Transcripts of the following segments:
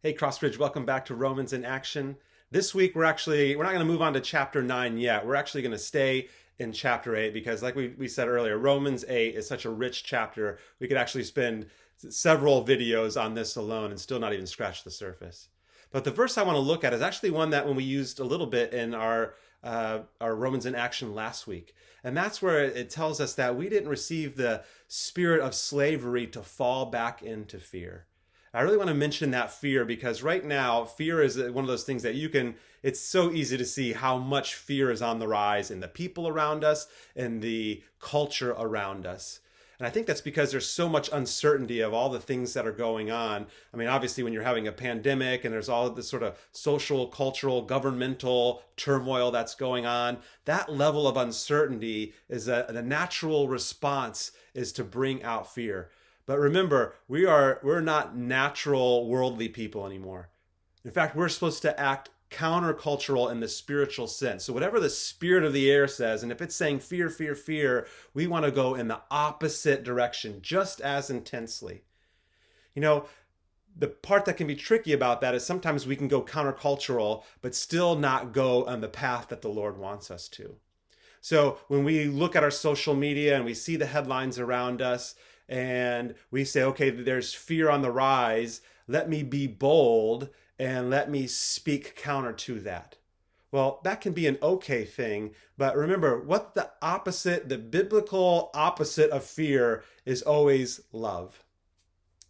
Hey, Crossbridge, welcome back to Romans in Action. This week, we're not going to move on to chapter 9 yet. We're actually going to stay in chapter 8 because, like we said earlier, Romans 8 is such a rich chapter. We could actually spend several videos on this alone and still not even scratch the surface. But the verse I want to look at is actually one that when we used a little bit in our Romans in Action last week. And that's where it tells us that we didn't receive the spirit of slavery to fall back into fear. I really want to mention that fear because right now, fear is one of those things that it's so easy to see how much fear is on the rise in the people around us and the culture around us. And I think that's because there's so much uncertainty of all the things that are going on. I mean, obviously, when you're having a pandemic and there's all this sort of social, cultural, governmental turmoil that's going on, that level of uncertainty is the natural response is to bring out fear. But remember, we're not natural worldly people anymore. In fact, we're supposed to act countercultural in the spiritual sense. So whatever the spirit of the air says, and if it's saying fear, fear, fear, we want to go in the opposite direction just as intensely. You know, the part that can be tricky about that is sometimes we can go countercultural, but still not go on the path that the Lord wants us to. So when we look at our social media and we see the headlines around us, and we say, okay, there's fear on the rise. Let me be bold and let me speak counter to that. Well, that can be an okay thing, but remember what the biblical opposite of fear is always love.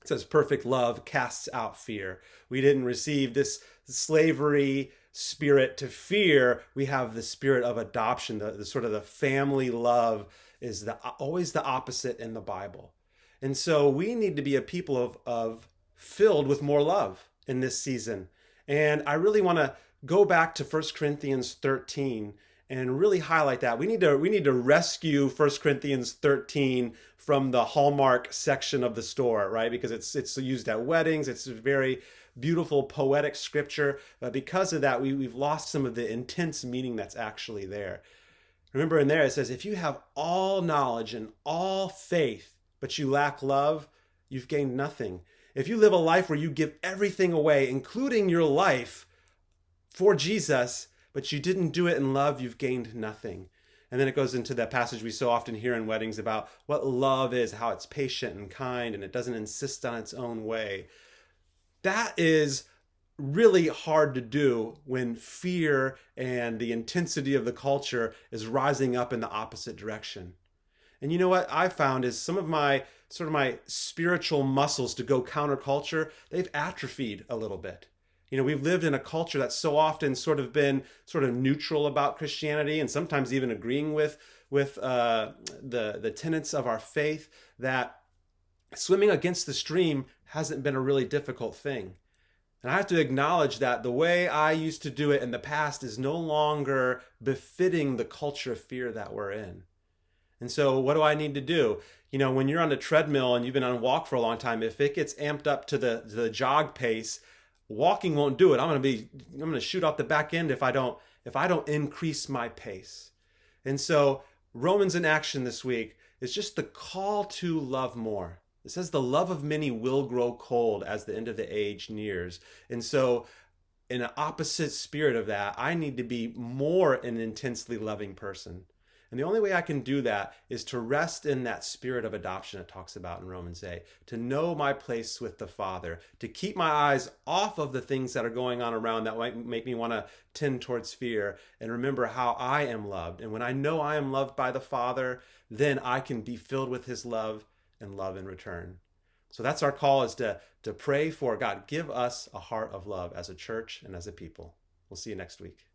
It says perfect love casts out fear. We didn't receive this slavery spirit to fear. We have the spirit of adoption, the sort of the family love is always the opposite in the Bible. And so we need to be a people of filled with more love in this season. And I really want to go back to 1 Corinthians 13 and really highlight that. We need to rescue 1 Corinthians 13 from the Hallmark section of the store, right? Because it's used at weddings. It's a very beautiful poetic scripture. But because of that, we've lost some of the intense meaning that's actually there. Remember in there it says, if you have all knowledge and all faith, but you lack love, you've gained nothing. If you live a life where you give everything away, including your life, for Jesus, but you didn't do it in love, you've gained nothing. And then it goes into that passage we so often hear in weddings about what love is, how it's patient and kind, and it doesn't insist on its own way. That is really hard to do when fear and the intensity of the culture is rising up in the opposite direction. And you know what I found is some of my spiritual muscles to go counterculture, they've atrophied a little bit. You know, we've lived in a culture that's so often been neutral about Christianity and sometimes even agreeing with the tenets of our faith that swimming against the stream hasn't been a really difficult thing. And I have to acknowledge that the way I used to do it in the past is no longer befitting the culture of fear that we're in. And so what do I need to do? You know, when you're on the treadmill and you've been on a walk for a long time, if it gets amped up to the jog pace, walking won't do it. I'm going to shoot off the back end if I don't increase my pace. And so Romans in Action this week is just the call to love more. It says the love of many will grow cold as the end of the age nears. And so in an opposite spirit of that, I need to be more an intensely loving person. And the only way I can do that is to rest in that spirit of adoption it talks about in Romans 8, to know my place with the Father, to keep my eyes off of the things that are going on around that might make me want to tend towards fear, and remember how I am loved. And when I know I am loved by the Father, then I can be filled with his love and love in return. So that's our call, is to pray for God, give us a heart of love as a church and as a people. We'll see you next week.